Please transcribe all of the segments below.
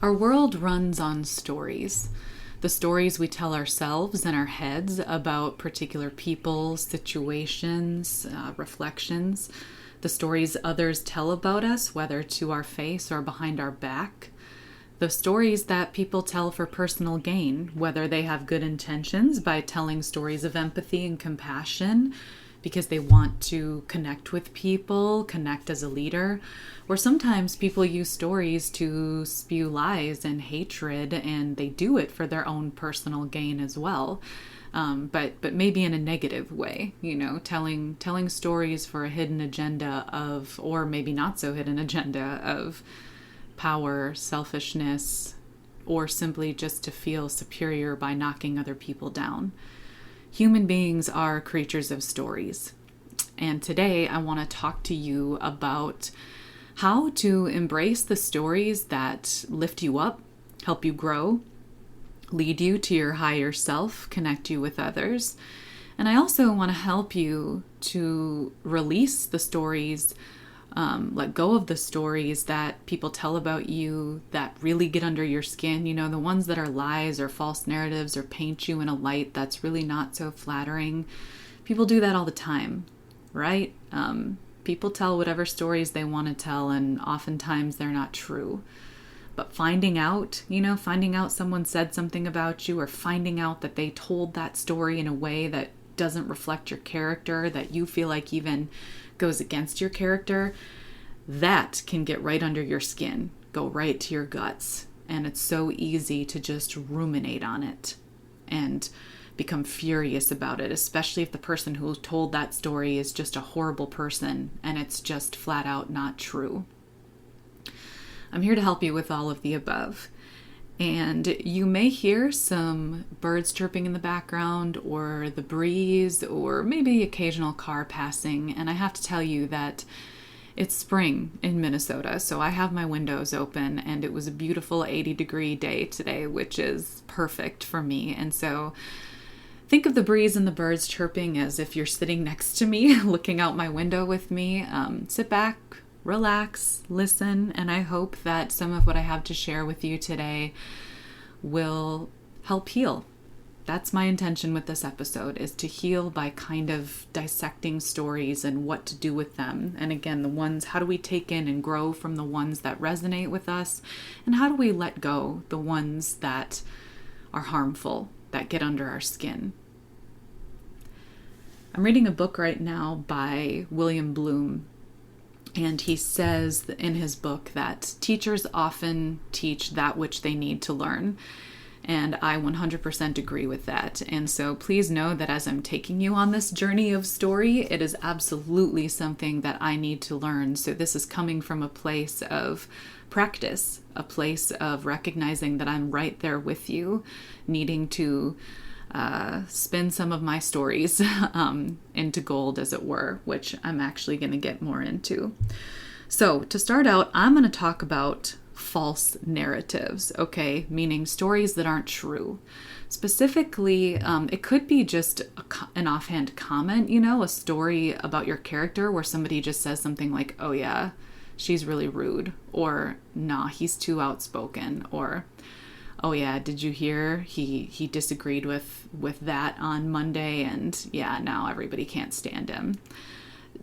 Our world runs on stories. The stories we tell ourselves in our heads about particular people, situations, reflections. The stories others tell about us, whether to our face or behind our back. The stories that people tell for personal gain, whether they have good intentions by telling stories of empathy and compassion because they want to connect with people, connect as a leader, or sometimes people use stories to spew lies and hatred, and they do it for their own personal gain as well. But maybe in a negative way, telling stories for a hidden agenda of, or maybe not so hidden agenda of power, selfishness, or simply just to feel superior by knocking other people down. Human beings are creatures of stories. And today I want to talk to you about how to embrace the stories that lift you up, help you grow, lead you to your higher self, connect you with others. And I also want to help you to release the stories, let go of the stories that people tell about you that really get under your skin, the ones that are lies or false narratives or paint you in a light that's really not so flattering. People do that all the time, right? People tell whatever stories they want to tell, and oftentimes they're not true. But finding out someone said something about you, or finding out that they told that story in a way that doesn't reflect your character, that you feel like even goes against your character, that can get right under your skin, go right to your guts. And it's so easy to just ruminate on it and become furious about it, especially if the person who told that story is just a horrible person and it's just flat out not true. I'm here to help you with all of the above. And you may hear some birds chirping in the background, or the breeze, or maybe the occasional car passing. And I have to tell you that it's spring in Minnesota, so I have my windows open, and it was a beautiful 80-degree day today, which is perfect for me. And so think of the breeze and the birds chirping as if you're sitting next to me, looking out my window with me. Sit back, relax, listen, and I hope that some of what I have to share with you today will help heal. That's my intention with this episode, is to heal by kind of dissecting stories and what to do with them. And again, the ones, how do we take in and grow from the ones that resonate with us? And how do we let go the ones that are harmful, that get under our skin? I'm reading a book right now by William Bloom. And he says in his book that teachers often teach that which they need to learn. And I 100% agree with that. And so please know that as I'm taking you on this journey of story, it is absolutely something that I need to learn. So this is coming from a place of practice, a place of recognizing that I'm right there with you, needing to spin some of my stories into gold, as it were, which I'm actually going to get more into. So to start out, I'm going to talk about false narratives, okay? Meaning stories that aren't true. Specifically, it could be just an offhand comment, a story about your character where somebody just says something like, oh yeah, she's really rude, or nah, he's too outspoken, or oh yeah, did you hear he disagreed with that on Monday, and yeah, now everybody can't stand him.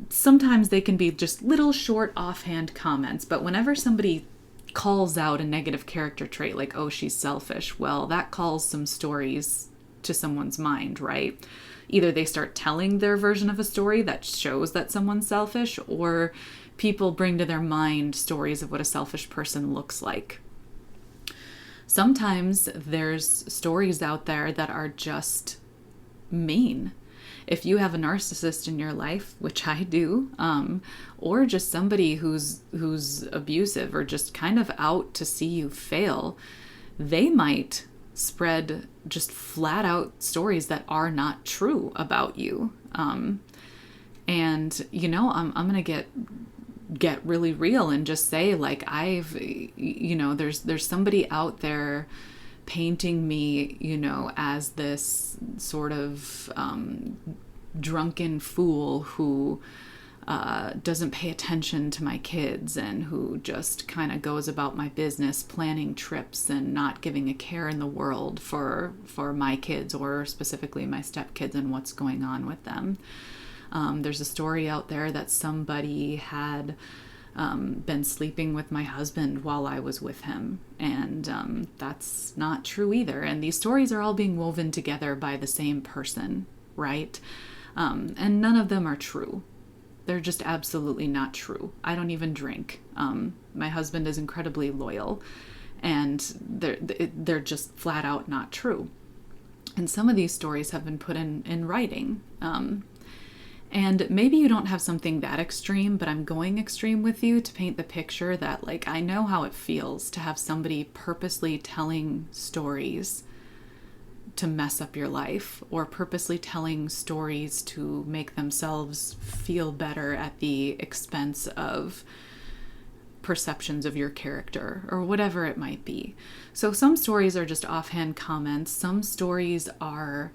Sometimes they can be just little short offhand comments, but whenever somebody calls out a negative character trait like, oh, she's selfish, well, that calls some stories to someone's mind, right? Either they start telling their version of a story that shows that someone's selfish, or people bring to their mind stories of what a selfish person looks like. Sometimes there's stories out there that are just mean. If you have a narcissist in your life, which I do, or just somebody who's abusive or just kind of out to see you fail, they might spread just flat out stories that are not true about you. And I'm going to get really real and just say, like, there's somebody out there painting me, as this sort of drunken fool who doesn't pay attention to my kids and who just kind of goes about my business planning trips and not giving a care in the world for my kids, or specifically my stepkids, and what's going on with them. There's a story out there that somebody had been sleeping with my husband while I was with him, and that's not true either. And these stories are all being woven together by the same person, right? And none of them are true. They're just absolutely not true. I don't even drink. My husband is incredibly loyal, and they're just flat out not true. And some of these stories have been put in writing. And maybe you don't have something that extreme, but I'm going extreme with you to paint the picture that, like, I know how it feels to have somebody purposely telling stories to mess up your life, or purposely telling stories to make themselves feel better at the expense of perceptions of your character, or whatever it might be. So some stories are just offhand comments. Some stories are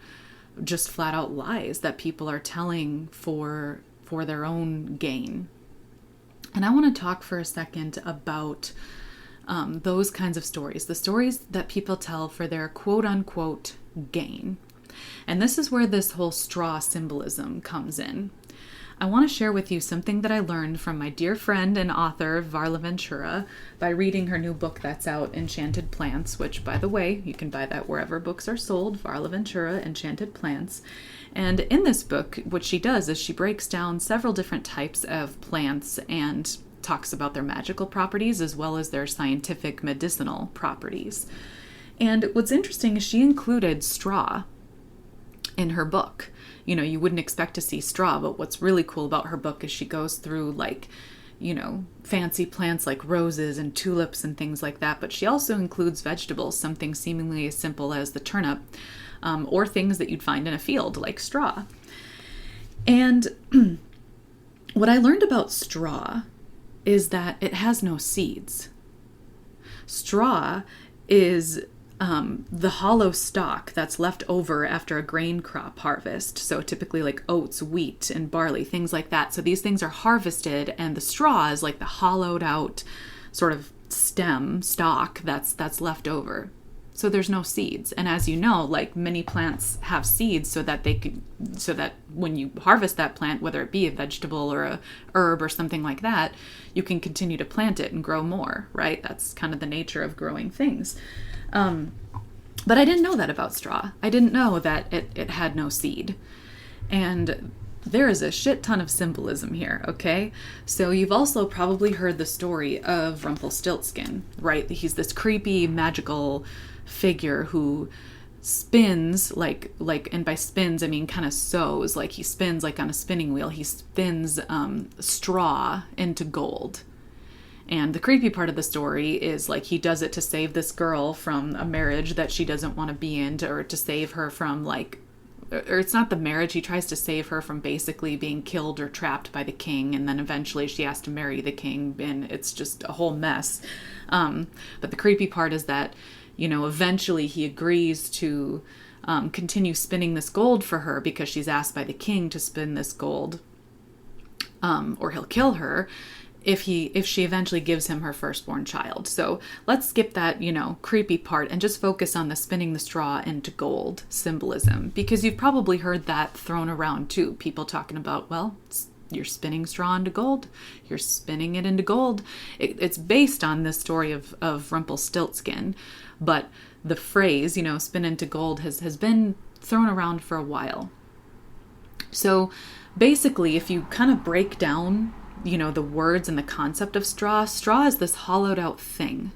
just flat out lies that people are telling for their own gain. And I want to talk for a second about those kinds of stories, the stories that people tell for their quote unquote gain. And this is where this whole straw symbolism comes in. I want to share with you something that I learned from my dear friend and author, Varla Ventura, by reading her new book that's out, Enchanted Plants, which, by the way, you can buy that wherever books are sold, Varla Ventura, Enchanted Plants. And in this book, what she does is she breaks down several different types of plants and talks about their magical properties as well as their scientific medicinal properties. And what's interesting is she included straw in her book. You know, you wouldn't expect to see straw, but what's really cool about her book is she goes through, like, you know, fancy plants like roses and tulips and things like that, but she also includes vegetables, something seemingly as simple as the turnip, or things that you'd find in a field like straw. And what I learned about straw is that it has no seeds. Straw is the hollow stalk that's left over after a grain crop harvest. So typically like oats, wheat, and barley, things like that. So these things are harvested, and the straw is like the hollowed out sort of stalk that's left over. So there's no seeds. And as you know, like, many plants have seeds so that when you harvest that plant, whether it be a vegetable or a herb or something like that, you can continue to plant it and grow more, right? That's kind of the nature of growing things. But I didn't know that about straw. I didn't know that it had no seed. And there is a shit ton of symbolism here, okay? So you've also probably heard the story of Rumpelstiltskin, right? He's this creepy, magical figure who spins like, and by spins I mean kind of sews, like he spins like on a spinning wheel. He spins straw into gold. And the creepy part of the story is, like, he does it to save this girl from a marriage that she doesn't want to be in, or to save her from, like, or it's not the marriage, he tries to save her from basically being killed or trapped by the king, and then eventually she has to marry the king, and it's just a whole mess. But the creepy part is that, you know, eventually he agrees to continue spinning this gold for her because she's asked by the king to spin this gold, or he'll kill her if she eventually gives him her firstborn child. So let's skip that, you know, creepy part and just focus on the spinning the straw into gold symbolism, because you've probably heard that thrown around too. People talking about, well, you're spinning straw into gold. You're spinning it into gold. It's based on this story of Rumpelstiltskin, but the phrase, you know, spin into gold has been thrown around for a while. So basically, if you kind of break down, you know, the words and the concept of straw is this hollowed out thing,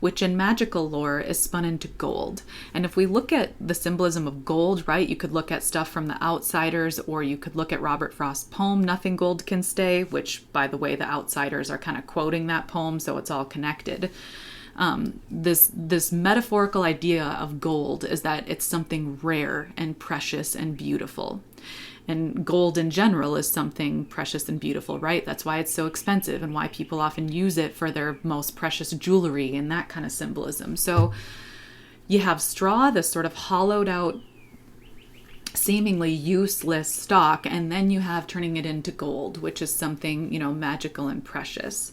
which in magical lore is spun into gold. And if we look at the symbolism of gold, right, you could look at stuff from The Outsiders, or you could look at Robert Frost's poem, Nothing Gold Can Stay, which, by the way, The Outsiders are kind of quoting that poem, so it's all connected. This metaphorical idea of gold is that it's something rare and precious and beautiful. And gold in general is something precious and beautiful, right? That's why it's so expensive and why people often use it for their most precious jewelry and that kind of symbolism. So you have straw, this sort of hollowed out seemingly useless stock, and then you have turning it into gold, which is something, magical and precious.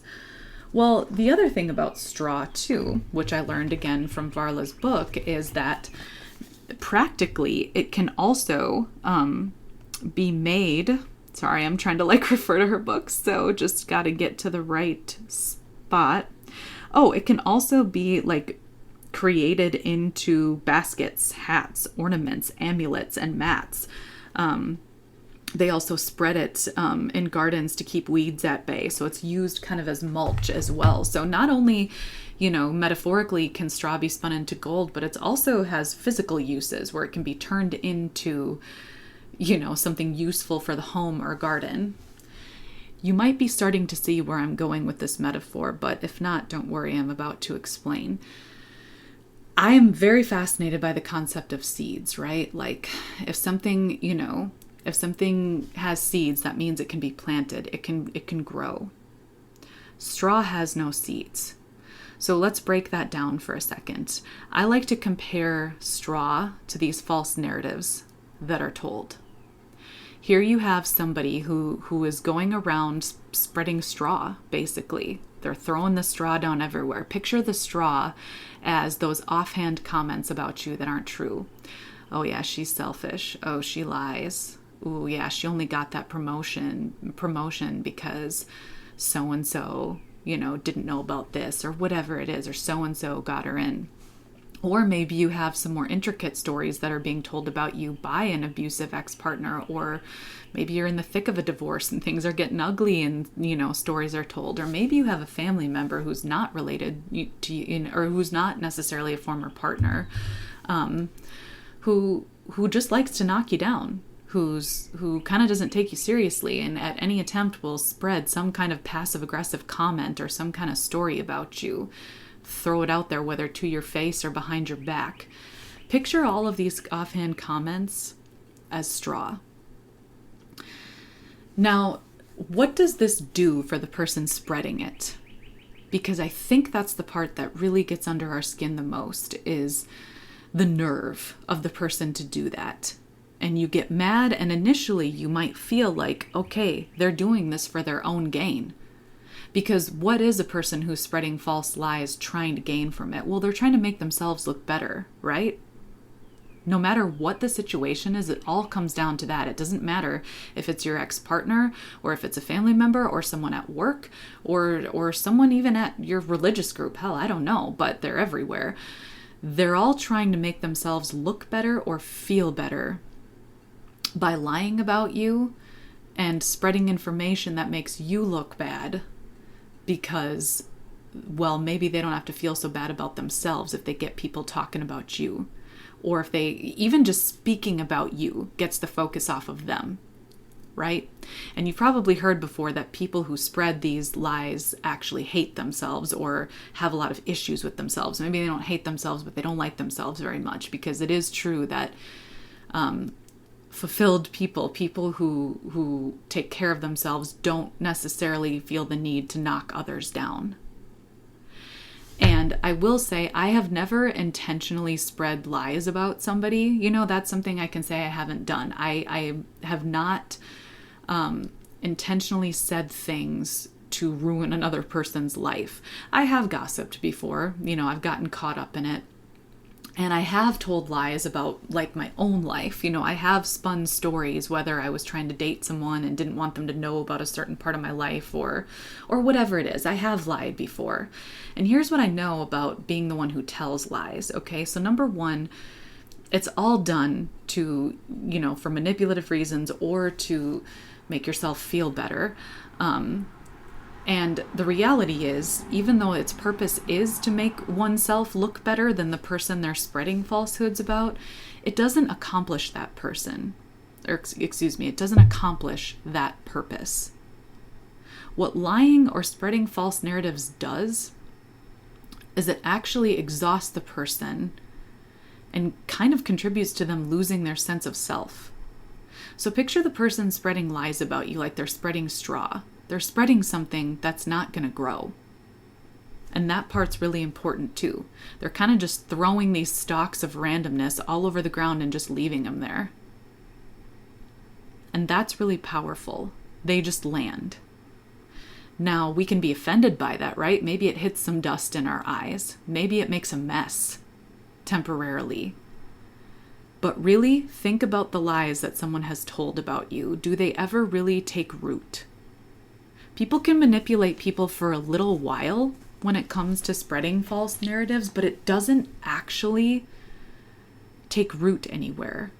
Well, the other thing about straw too, which I learned again from Varla's book, is that practically it can also be made. Sorry, I'm trying to refer to her books, so just got to get to the right spot. Oh, it can also be created into baskets, hats, ornaments, amulets, and mats. They also spread it in gardens to keep weeds at bay. So it's used kind of as mulch as well. So not only, metaphorically can straw be spun into gold, but it also has physical uses where it can be turned into, something useful for the home or garden. You might be starting to see where I'm going with this metaphor, but if not, don't worry, I'm about to explain. I am very fascinated by the concept of seeds, right? If something, if something has seeds, that means it can be planted. It can grow. Straw has no seeds. So let's break that down for a second. I like to compare straw to these false narratives that are told. Here you have somebody who is going around spreading straw, basically. They're throwing the straw down everywhere. Picture the straw as those offhand comments about you that aren't true. Oh yeah, she's selfish. Oh, she lies. Ooh, yeah, she only got that promotion because so-and-so, didn't know about this or whatever it is, or so-and-so got her in. Or maybe you have some more intricate stories that are being told about you by an abusive ex-partner, or maybe you're in the thick of a divorce and things are getting ugly and, stories are told. Or maybe you have a family member who's not related to you, or who's not necessarily a former partner, who just likes to knock you down, who kind of doesn't take you seriously, and at any attempt will spread some kind of passive-aggressive comment or some kind of story about you. Throw it out there, whether to your face or behind your back. Picture all of these offhand comments as straw. Now, what does this do for the person spreading it? Because I think that's the part that really gets under our skin the most, is the nerve of the person to do that. And you get mad, and initially you might feel like, okay, they're doing this for their own gain. Because what is a person who's spreading false lies trying to gain from it? Well, they're trying to make themselves look better, right? No matter what the situation is, it all comes down to that. It doesn't matter if it's your ex-partner, or if it's a family member, or someone at work, or someone even at your religious group. Hell, I don't know, but they're everywhere. They're all trying to make themselves look better or feel better by lying about you and spreading information that makes you look bad. Because, well, maybe they don't have to feel so bad about themselves if they get people talking about you. Or if they, even just speaking about you gets the focus off of them, right? And you've probably heard before that people who spread these lies actually hate themselves or have a lot of issues with themselves. Maybe they don't hate themselves, but they don't like themselves very much, because it is true that fulfilled people who take care of themselves, don't necessarily feel the need to knock others down. And I will say, I have never intentionally spread lies about somebody. That's something I can say I haven't done. I have not intentionally said things to ruin another person's life. I have gossiped before. I've gotten caught up in it. And I have told lies about my own life. I have spun stories, whether I was trying to date someone and didn't want them to know about a certain part of my life, or whatever it is. I have lied before. And here's what I know about being the one who tells lies. Okay, so number one, it's all done to, for manipulative reasons or to make yourself feel better. And the reality is, even though its purpose is to make oneself look better than the person they're spreading falsehoods about, it doesn't accomplish that person. It doesn't accomplish that purpose. What lying or spreading false narratives does is it actually exhausts the person and kind of contributes to them losing their sense of self. So picture the person spreading lies about you like they're spreading straw. They're spreading something that's not going to grow. And that part's really important too. They're kind of just throwing these stalks of randomness all over the ground and just leaving them there. And that's really powerful. They just land. Now, we can be offended by that, right? Maybe it hits some dust in our eyes. Maybe it makes a mess temporarily. But really, think about the lies that someone has told about you. Do they ever really take root? People can manipulate people for a little while when it comes to spreading false narratives, but it doesn't actually take root anywhere.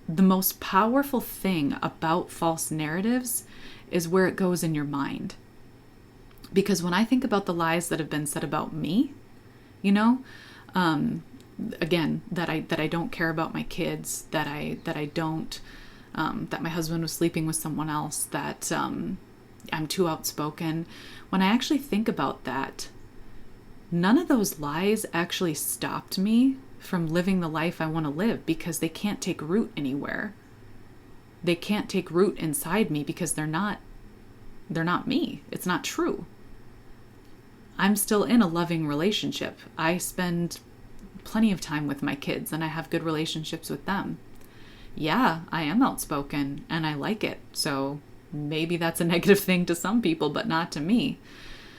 The most powerful thing about false narratives is where it goes in your mind. Because when I think about the lies that have been said about me, again, that I don't care about my kids, that I don't, that my husband was sleeping with someone else, that I'm too outspoken. When I actually think about that, none of those lies actually stopped me from living the life I want to live, because they can't take root anywhere. They can't take root inside me because they're not me. It's not true. I'm still in a loving relationship. I spend plenty of time with my kids and I have good relationships with them. Yeah, I am outspoken and I like it. So maybe that's a negative thing to some people, but not to me.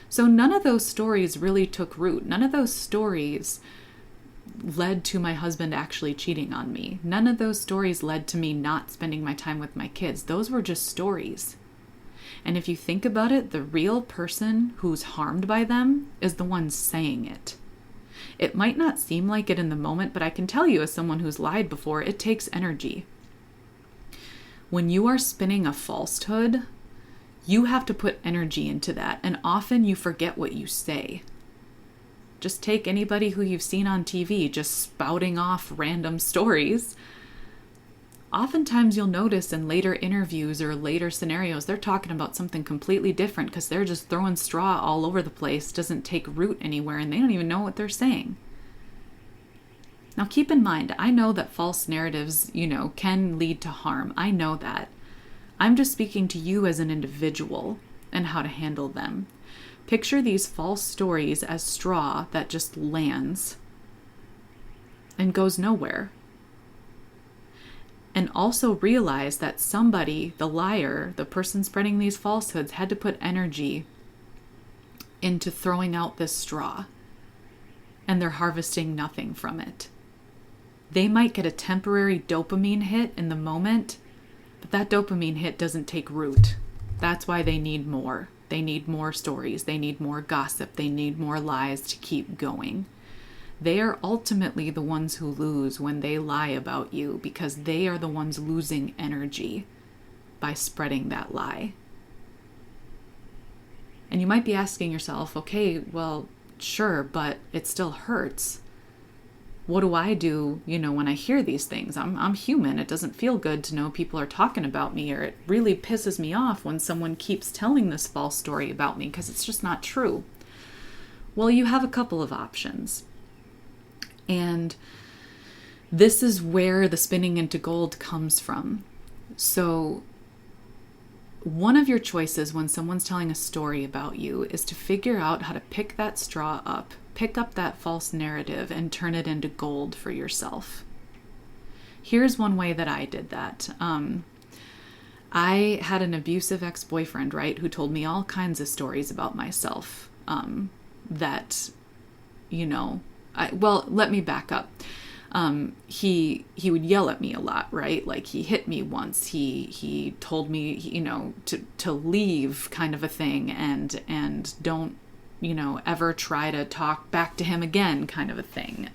So none of those stories really took root. None of those stories led to my husband actually cheating on me. None of those stories led to me not spending my time with my kids. Those were just stories. And if you think about it, the real person who's harmed by them is the one saying it. It might not seem like it in the moment, but I can tell you, as someone who's lied before, it takes energy. When you are spinning a falsehood, you have to put energy into that, and often you forget what you say. Just take anybody who you've seen on TV just spouting off random stories. Oftentimes you'll notice in later interviews or later scenarios, they're talking about something completely different because they're just throwing straw all over the place, doesn't take root anywhere, and they don't even know what they're saying. Now keep in mind, I know that false narratives, can lead to harm. I know that. I'm just speaking to you as an individual and how to handle them. Picture these false stories as straw that just lands and goes nowhere. And also realize that somebody, the liar, the person spreading these falsehoods, had to put energy into throwing out this straw. And they're harvesting nothing from it. They might get a temporary dopamine hit in the moment, but that dopamine hit doesn't take root. That's why they need more. They need more stories. They need more gossip. They need more lies to keep going. They are ultimately the ones who lose when they lie about you, because they are the ones losing energy by spreading that lie. And you might be asking yourself, okay, well, sure, but it still hurts. What do I do, when I hear these things? I'm human. It doesn't feel good to know people are talking about me, or it really pisses me off when someone keeps telling this false story about me because it's just not true. Well, you have a couple of options. And this is where the spinning into gold comes from. So one of your choices when someone's telling a story about you is to figure out how to pick that straw up, pick up that false narrative and turn it into gold for yourself. Here's one way that I did that. I had an abusive ex-boyfriend, right, who told me all kinds of stories about myself that, let me back up. He would yell at me a lot, right? Like he hit me once. He told me, to leave, kind of a thing, and don't, ever try to talk back to him again, kind of a thing.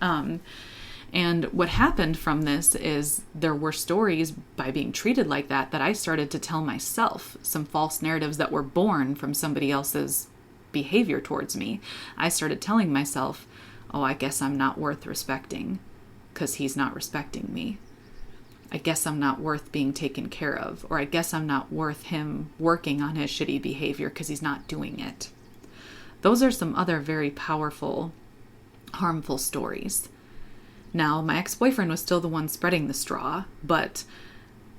And what happened from this is there were stories by being treated like that I started to tell myself, some false narratives that were born from somebody else's behavior towards me. I started telling myself, oh, I guess I'm not worth respecting because he's not respecting me. I guess I'm not worth being taken care of, or I guess I'm not worth him working on his shitty behavior because he's not doing it. Those are some other very powerful, harmful stories. Now, my ex-boyfriend was still the one spreading the straw, but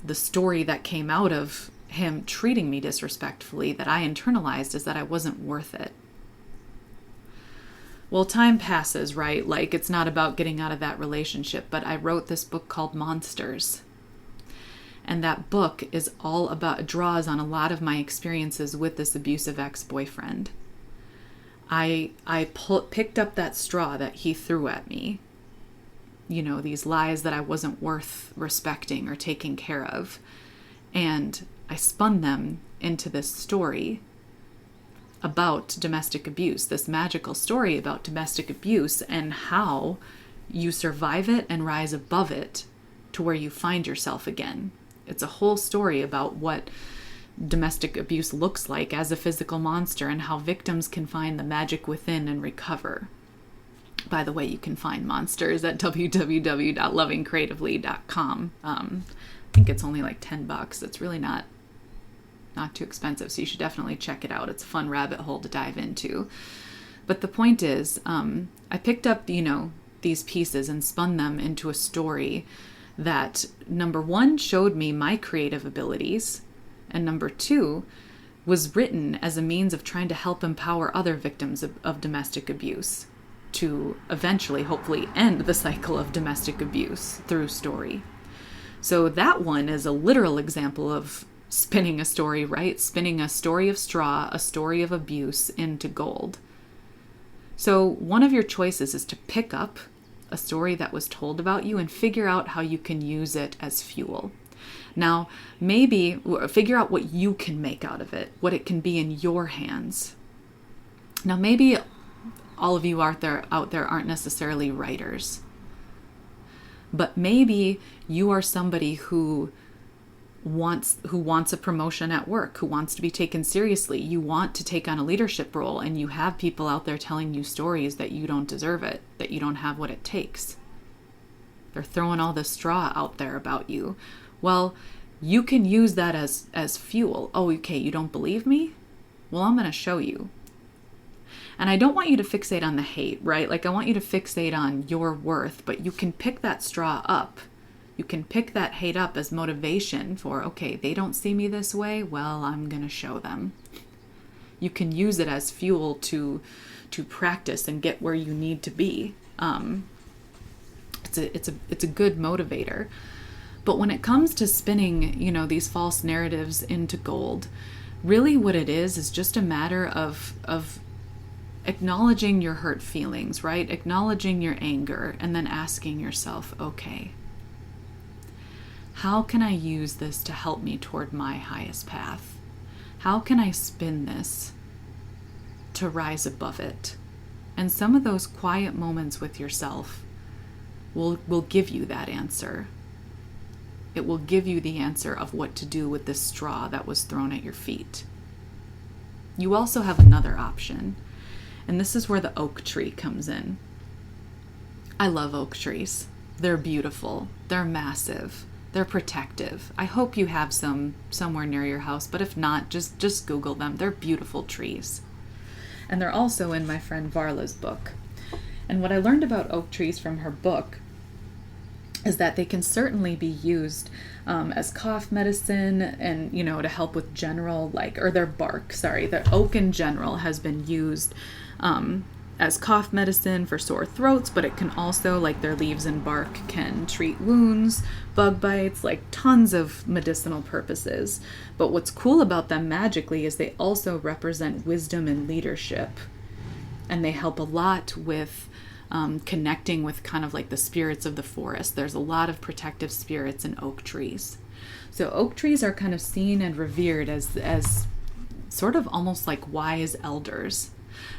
the story that came out of him treating me disrespectfully that I internalized is that I wasn't worth it. Well, time passes, right? Like, it's not about getting out of that relationship, but I wrote this book called Monsters. And that book is all about, draws on a lot of my experiences with this abusive ex-boyfriend. I picked up that straw that he threw at me. You know, these lies that I wasn't worth respecting or taking care of. And I spun them into this story about domestic abuse, this magical story about domestic abuse and how you survive it and rise above it to where you find yourself again. It's a whole story about what domestic abuse looks like as a physical monster and how victims can find the magic within and recover. By the way, you can find monsters at www.lovingcreatively.com. I think it's only like $10. It's really not too expensive, so you should definitely check it out. It's a fun rabbit hole to dive into. But the point is, I picked up, these pieces and spun them into a story that, number one, showed me my creative abilities, and number two, was written as a means of trying to help empower other victims of domestic abuse to eventually, hopefully, end the cycle of domestic abuse through story. So that one is a literal example of spinning a story, right? Spinning a story of straw, a story of abuse into gold. So one of your choices is to pick up a story that was told about you and figure out how you can use it as fuel. Now, maybe figure out what you can make out of it, what it can be in your hands. Now, maybe all of you out there aren't necessarily writers, but maybe you are somebody who wants a promotion at work, who wants to be taken seriously. You want to take on a leadership role, and you have people out there telling you stories that you don't deserve it, that you don't have what it takes. They're throwing all this straw out there about you. Well, you can use that as fuel. Oh, okay, you don't believe me? Well, I'm going to show you. And I don't want you to fixate on the hate, right? Like, I want you to fixate on your worth, but you can pick that straw up. You can pick that hate up as motivation for, okay, they don't see me this way. Well, I'm going to show them. You can use it as fuel to practice and get where you need to be. It's a good motivator. But when it comes to spinning, these false narratives into gold, really what it is just a matter of acknowledging your hurt feelings, right? Acknowledging your anger, and then asking yourself, okay, how can I use this to help me toward my highest path? How can I spin this to rise above it? And some of those quiet moments with yourself will give you that answer. It will give you the answer of what to do with this straw that was thrown at your feet. You also have another option, and this is where the oak tree comes in. I love oak trees. They're beautiful. They're massive. They're protective. I hope you have some somewhere near your house, but if not, just Google them. They're beautiful trees. And they're also in my friend Varla's book. And what I learned about oak trees from her book is that they can certainly be used as cough medicine and, to help with general, their bark, their oak in general has been used as cough medicine for sore throats, but it can also, their leaves and bark, can treat wounds, bug bites, tons of medicinal purposes. But what's cool about them magically is they also represent wisdom and leadership. And they help a lot with connecting with kind of the spirits of the forest. There's a lot of protective spirits in oak trees. So oak trees are kind of seen and revered as sort of almost like wise elders.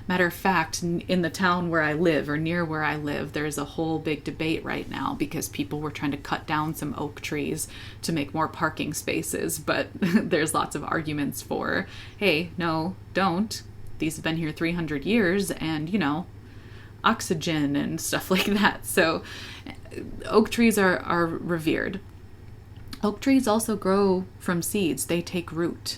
Matter of fact, in the town where I live, or near where I live, there's a whole big debate right now because people were trying to cut down some oak trees to make more parking spaces. But there's lots of arguments for, hey, no, don't. These have been here 300 years and, oxygen and stuff like that. So oak trees are revered. Oak trees also grow from seeds. They take root.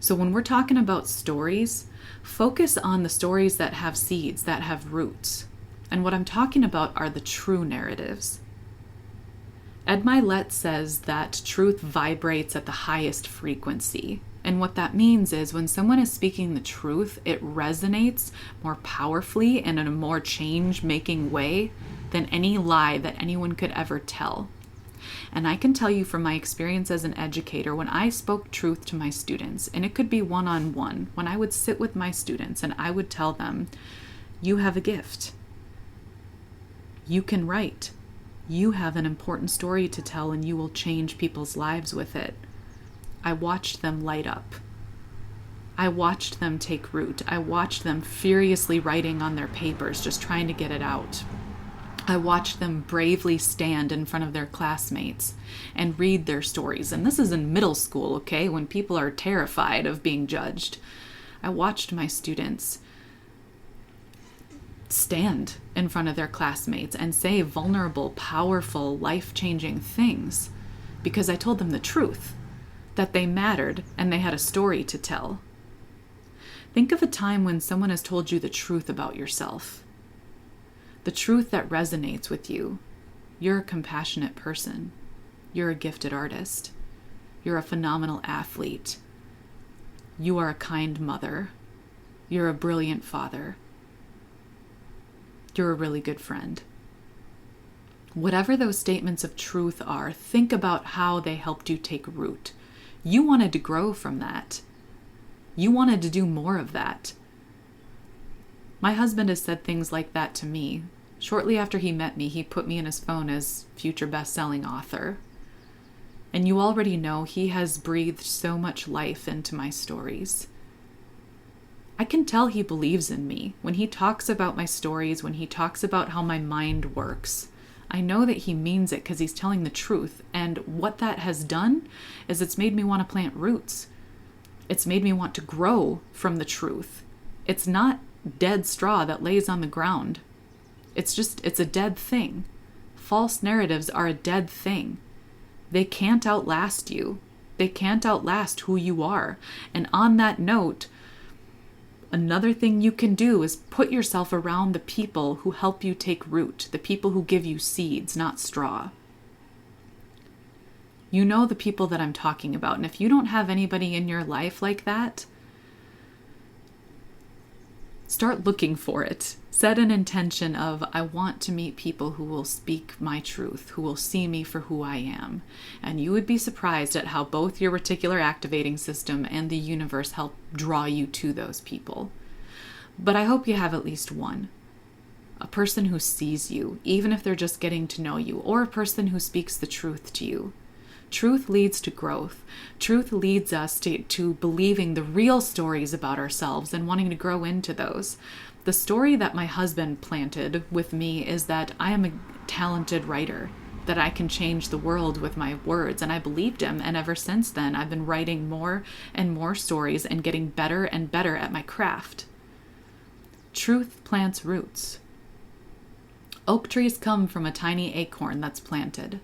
So when we're talking about stories, focus on the stories that have seeds, that have roots. And what I'm talking about are the true narratives. Ed Milet says that truth vibrates at the highest frequency. And what that means is when someone is speaking the truth, it resonates more powerfully and in a more change-making way than any lie that anyone could ever tell. And I can tell you from my experience as an educator, when I spoke truth to my students, and it could be one-on-one, when I would sit with my students and I would tell them, you have a gift. You can write. You have an important story to tell, and you will change people's lives with it. I watched them light up. I watched them take root. I watched them furiously writing on their papers, just trying to get it out. I watched them bravely stand in front of their classmates and read their stories. And this is in middle school, okay, when people are terrified of being judged. I watched my students stand in front of their classmates and say vulnerable, powerful, life-changing things because I told them the truth, that they mattered and they had a story to tell. Think of a time when someone has told you the truth about yourself, the truth that resonates with you. You're a compassionate person. You're a gifted artist. You're a phenomenal athlete. You are a kind mother. You're a brilliant father. You're a really good friend. Whatever those statements of truth are, think about how they helped you take root. You wanted to grow from that. You wanted to do more of that. My husband has said things like that to me. Shortly after he met me, he put me in his phone as future best-selling author. And you already know he has breathed so much life into my stories. I can tell he believes in me. When he talks about my stories, when he talks about how my mind works, I know that he means it because he's telling the truth. And what that has done is it's made me want to plant roots. It's made me want to grow from the truth. It's not dead straw that lays on the ground. It's a dead thing. False narratives are a dead thing. They can't outlast you. They can't outlast who you are. And on that note, another thing you can do is put yourself around the people who help you take root, the people who give you seeds, not straw. You know the people that I'm talking about. And if you don't have anybody in your life like that, start looking for it. Set an intention of, I want to meet people who will speak my truth, who will see me for who I am. And you would be surprised at how both your reticular activating system and the universe help draw you to those people. But I hope you have at least one. A person who sees you, even if they're just getting to know you, or a person who speaks the truth to you. Truth leads to growth. Truth leads us to believing the real stories about ourselves and wanting to grow into those. The story that my husband planted with me is that I am a talented writer, that I can change the world with my words, and I believed him. And ever since then, I've been writing more and more stories and getting better and better at my craft. Truth plants roots. Oak trees come from a tiny acorn that's planted.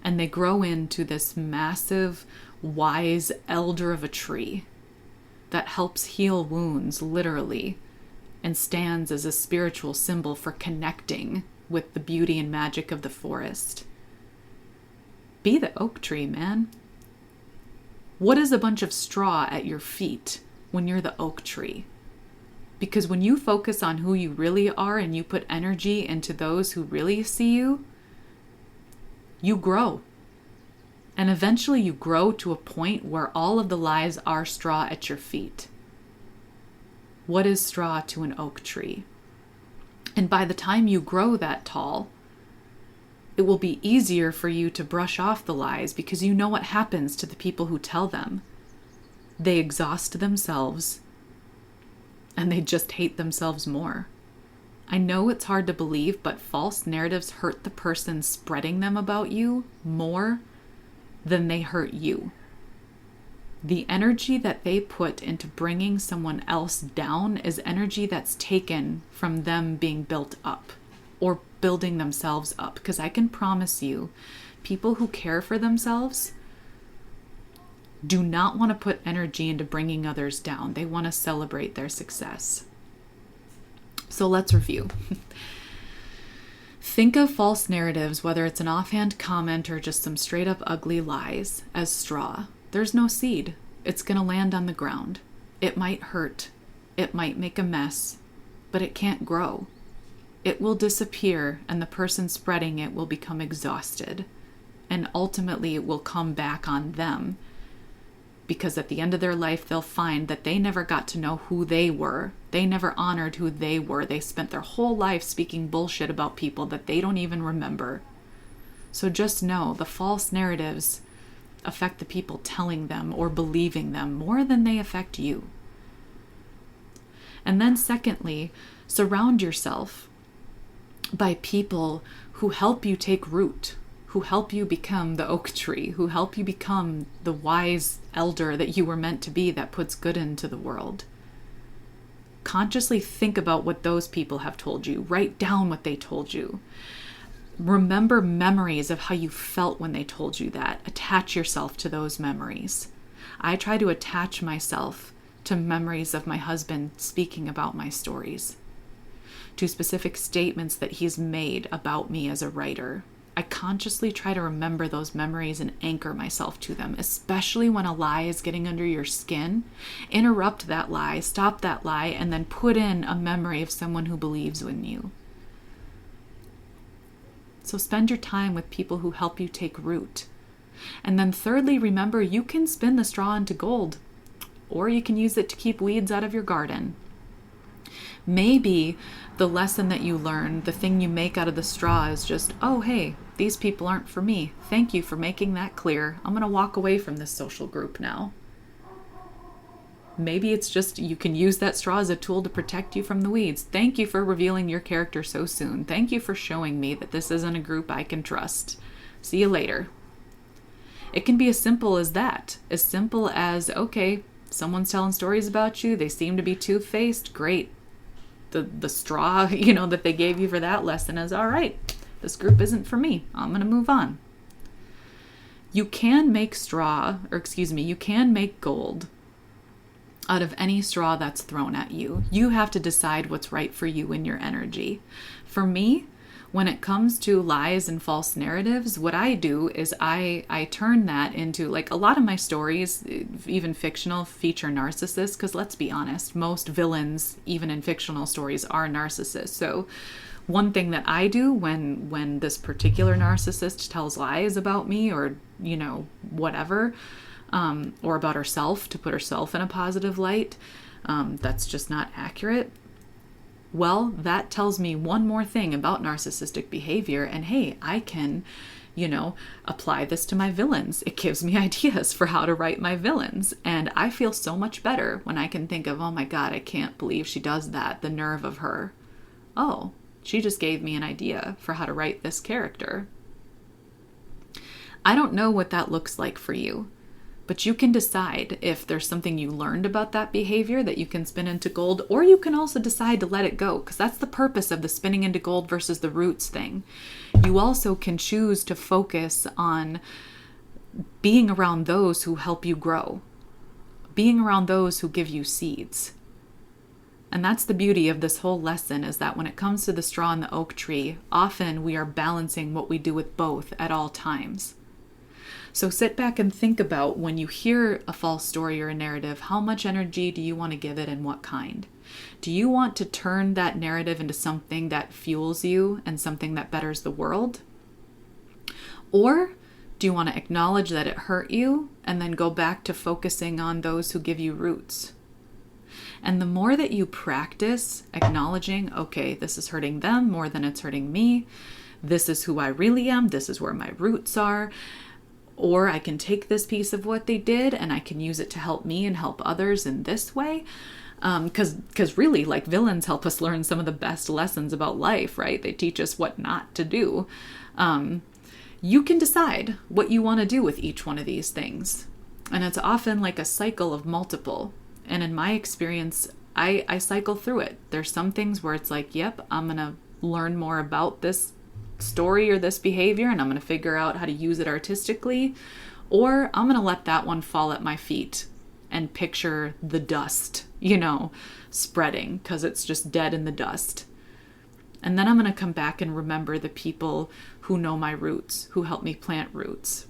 And they grow into this massive, wise elder of a tree that helps heal wounds, literally, and stands as a spiritual symbol for connecting with the beauty and magic of the forest. Be the oak tree, man. What is a bunch of straw at your feet when you're the oak tree? Because when you focus on who you really are and you put energy into those who really see you, you grow. And eventually you grow to a point where all of the lies are straw at your feet. What is straw to an oak tree? And by the time you grow that tall, it will be easier for you to brush off the lies because you know what happens to the people who tell them. They exhaust themselves and they just hate themselves more. I know it's hard to believe, but false narratives hurt the person spreading them about you more than they hurt you. The energy that they put into bringing someone else down is energy that's taken from them being built up or building themselves up. Because I can promise you, people who care for themselves do not want to put energy into bringing others down. They want to celebrate their success. So let's review. Think of false narratives, whether it's an offhand comment or just some straight up ugly lies, as straw. There's no seed. It's going to land on the ground. It might hurt. It might make a mess, but it can't grow. It will disappear and the person spreading it will become exhausted. And ultimately, it will come back on them. Because at the end of their life, they'll find that they never got to know who they were. They never honored who they were. They spent their whole life speaking bullshit about people that they don't even remember. So just know the false narratives affect the people telling them or believing them more than they affect you. And then secondly, surround yourself by people who help you take root, who help you become the oak tree, who help you become the wise elder that you were meant to be that puts good into the world. Consciously think about what those people have told you. Write down what they told you. Remember memories of how you felt when they told you that. Attach yourself to those memories. I try to attach myself to memories of my husband speaking about my stories, to specific statements that he's made about me as a writer. I consciously try to remember those memories and anchor myself to them, especially when a lie is getting under your skin. Interrupt that lie, stop that lie, and then put in a memory of someone who believes in you. So spend your time with people who help you take root. And then thirdly, remember you can spin the straw into gold, or you can use it to keep weeds out of your garden. Maybe the lesson that you learn, the thing you make out of the straw is just, oh, hey, these people aren't for me. Thank you for making that clear. I'm going to walk away from this social group now. Maybe it's just you can use that straw as a tool to protect you from the weeds. Thank you for revealing your character so soon. Thank you for showing me that this isn't a group I can trust. See you later. It can be as simple as that. As simple as, okay, someone's telling stories about you. They seem to be two-faced. Great. The straw, that they gave you for that lesson is, all right, this group isn't for me. I'm going to move on. You can make you can make gold out of any straw that's thrown at you. You have to decide what's right for you in your energy. For me, when it comes to lies and false narratives, what I do is I turn that into, like, a lot of my stories, even fictional, feature narcissists, because let's be honest, most villains, even in fictional stories, are narcissists. So one thing that I do when this particular narcissist tells lies about me or, whatever, or about herself, to put herself in a positive light, that's just not accurate. Well, that tells me one more thing about narcissistic behavior. And hey, I can, apply this to my villains. It gives me ideas for how to write my villains. And I feel so much better when I can think of, oh my God, I can't believe she does that. The nerve of her. Oh, she just gave me an idea for how to write this character. I don't know what that looks like for you. But you can decide if there's something you learned about that behavior that you can spin into gold, or you can also decide to let it go, because that's the purpose of the spinning into gold versus the roots thing. You also can choose to focus on being around those who help you grow, being around those who give you seeds. And that's the beauty of this whole lesson, is that when it comes to the straw and the oak tree, often we are balancing what we do with both at all times. So sit back and think about, when you hear a false story or a narrative, how much energy do you want to give it and what kind? Do you want to turn that narrative into something that fuels you and something that betters the world? Or do you want to acknowledge that it hurt you and then go back to focusing on those who give you roots? And the more that you practice acknowledging, okay, this is hurting them more than it's hurting me. This is who I really am. This is where my roots are. Or I can take this piece of what they did and I can use it to help me and help others in this way. Because really, like, villains help us learn some of the best lessons about life, right? They teach us what not to do. You can decide what you want to do with each one of these things. And it's often like a cycle of multiple. And in my experience, I cycle through it. There's some things where it's like, yep, I'm going to learn more about this story or this behavior and I'm going to figure out how to use it artistically, or I'm going to let that one fall at my feet and picture the dust, spreading, because it's just dead in the dust. And then I'm going to come back and remember the people who know my roots, who help me plant roots.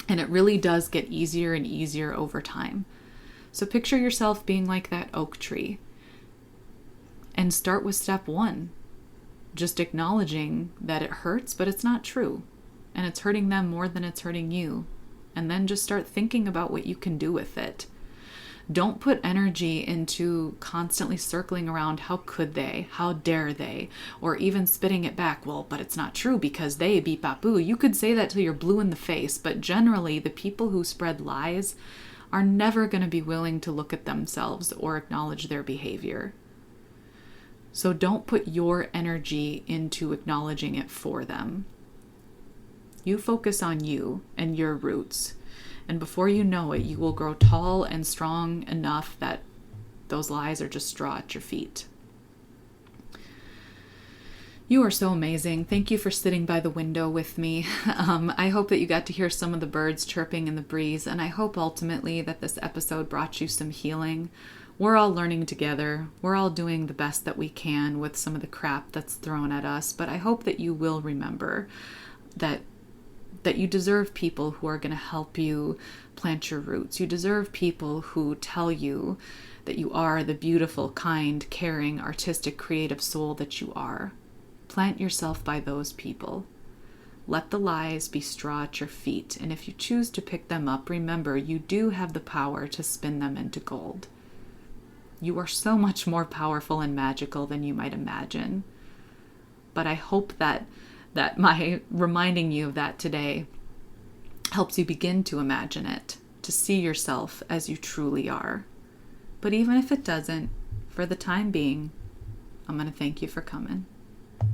And it really does get easier and easier over time. So picture yourself being like that oak tree and start with step 1. Just acknowledging that it hurts, but it's not true. and it's hurting them more than it's hurting you. And then just start thinking about what you can do with it. Don't put energy into constantly circling around how could they, how dare they, or even spitting it back. Well, but it's not true because they beep bop boo. You could say that till you're blue in the face, but generally the people who spread lies are never going to be willing to look at themselves or acknowledge their behavior. So don't put your energy into acknowledging it for them. You focus on you and your roots. And before you know it, you will grow tall and strong enough that those lies are just straw at your feet. You are so amazing. Thank you for sitting by the window with me. I hope that you got to hear some of the birds chirping in the breeze, and I hope ultimately that this episode brought you some healing. We're all learning together. We're all doing the best that we can with some of the crap that's thrown at us, but I hope that you will remember that you deserve people who are going to help you plant your roots. You deserve people who tell you that you are the beautiful, kind, caring, artistic, creative soul that you are. Plant yourself by those people. Let the lies be straw at your feet, and if you choose to pick them up, remember you do have the power to spin them into gold. You are so much more powerful and magical than you might imagine. But I hope that my reminding you of that today helps you begin to imagine it, to see yourself as you truly are. But even if it doesn't, for the time being, I'm going to thank you for coming.